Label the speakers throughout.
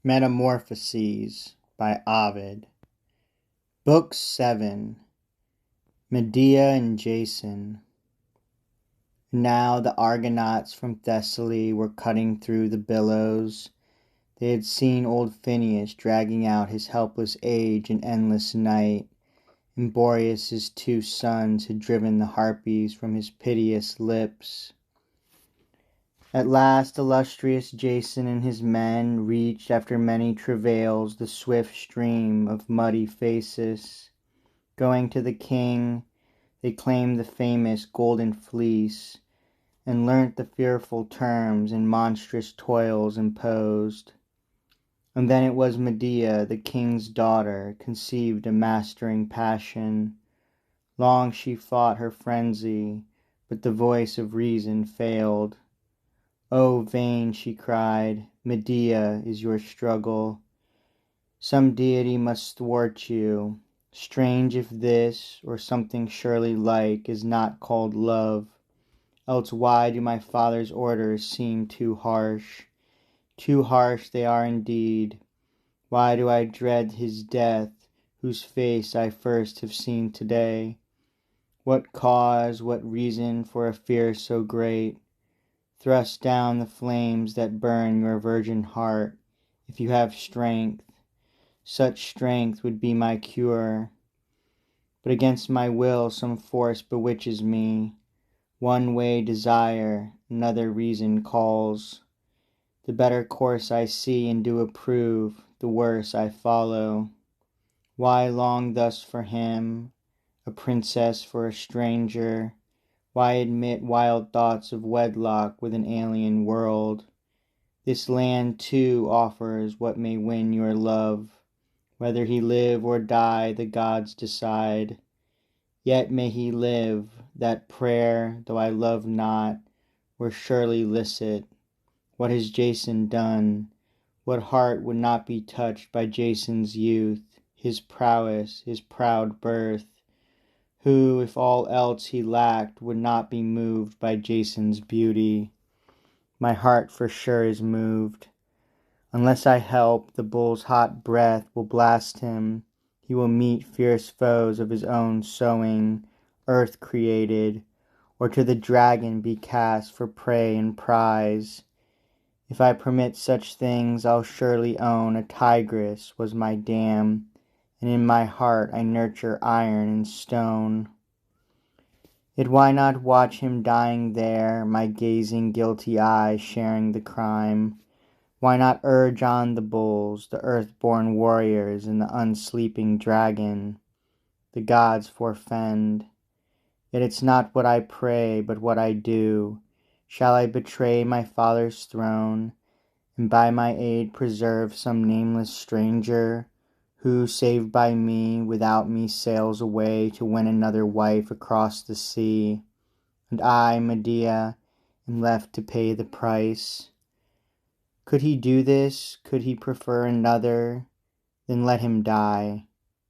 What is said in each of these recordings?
Speaker 1: METAMORPHOSES by Ovid. Book VII. Medea and Jason. Now the Argonauts from Thessaly were cutting through the billows. They had seen old Phineus dragging out his helpless age in endless night, and Boreas' 2 sons had driven the harpies from his piteous lips. At last illustrious Jason and his men reached after many travails the swift stream of muddy Phasis. Going to the king, they claimed the famous golden fleece, and learnt the fearful terms and monstrous toils imposed. And then it was Medea, the king's daughter, conceived a mastering passion. Long she fought her frenzy, but the voice of reason failed. "Oh, vain," she cried, "Medea is your struggle. Some deity must thwart you. Strange if this, or something surely like, is not called love. Else why do my father's orders seem too harsh? Too harsh they are indeed. Why do I dread his death, whose face I first have seen today? What cause, what reason for a fear so great? Thrust down the flames that burn your virgin heart, if you have strength. Such strength would be my cure. But against my will some force bewitches me. One way desire, another reason calls. The better course I see and do approve, the worse I follow. Why long thus for him, a princess for a stranger? Why admit wild thoughts of wedlock with an alien world? This land too offers what may win your love. Whether he live or die the gods decide. Yet may he live, that prayer, though I love not, were surely licit. What has Jason done? What heart would not be touched by Jason's youth, his prowess, his proud birth? Who, if all else he lacked, would not be moved by Jason's beauty? My heart for sure is moved. Unless I help, the bull's hot breath will blast him. He will meet fierce foes of his own sowing, earth created, or to the dragon be cast for prey and prize. If I permit such things, I'll surely own a tigress was my dam, and in my heart I nurture iron and stone. Yet why not watch him dying there, my gazing guilty eyes sharing the crime? Why not urge on the bulls, the earth-born warriors, and the unsleeping dragon? The gods forfend. Yet it's not what I pray, but what I do. Shall I betray my father's throne, and by my aid preserve some nameless stranger, who, saved by me, without me sails away to win another wife across the sea, and I, Medea, am left to pay the price? Could he do this? Could he prefer another? Then let him die.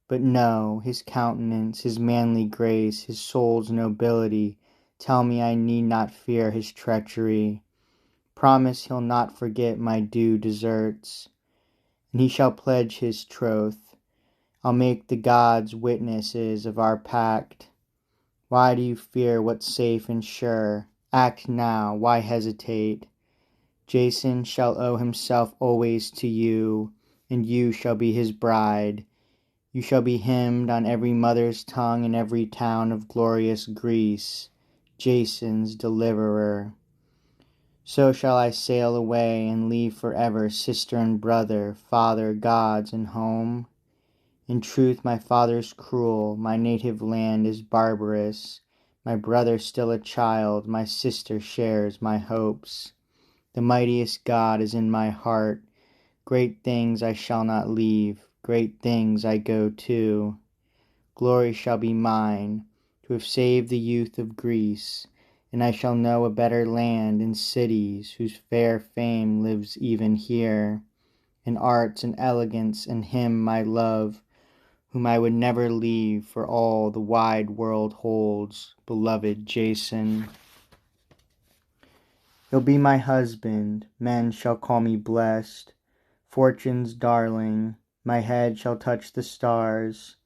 Speaker 1: But no, his countenance, his manly grace, his soul's nobility tell me I need not fear his treachery. Promise he'll not forget my due deserts, and he shall pledge his troth. I'll make the gods witnesses of our pact. Why do you fear what's safe and sure? Act now, why hesitate? Jason shall owe himself always to you, and you shall be his bride. You shall be hymned on every mother's tongue in every town of glorious Greece, Jason's deliverer. So shall I sail away and leave forever sister and brother, father, gods, and home. In truth my father's cruel, my native land is barbarous, my brother still a child, my sister shares my hopes. The mightiest God is in my heart, great things I shall not leave, great things I go to. Glory shall be mine, to have saved the youth of Greece, and I shall know a better land and cities whose fair fame lives even here, in arts and elegance, and him my love, whom I would never leave for all the wide world holds, beloved Jason. He'll be my husband, men shall call me blessed, Fortune's darling, my head shall touch the stars.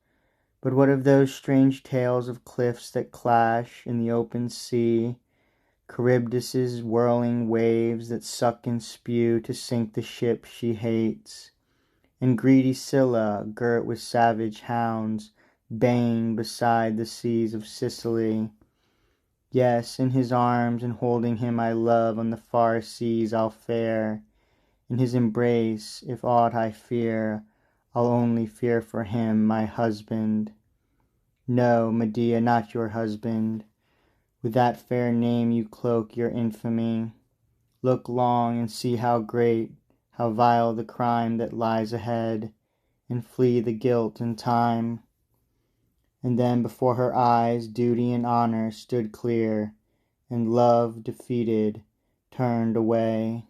Speaker 1: But what of those strange tales of cliffs that clash in the open sea, Charybdis' whirling waves that suck and spew to sink the ship she hates, and greedy Scylla, girt with savage hounds, baying beside the seas of Sicily? Yes, in his arms and holding him I love on the far seas I'll fare. In his embrace, if aught I fear, I'll only fear for him, my husband. No, Medea, not your husband. With that fair name you cloak your infamy. Look long and see how great, how vile the crime that lies ahead, and flee the guilt and time. And then before her eyes duty and honor stood clear, and love, defeated, turned away.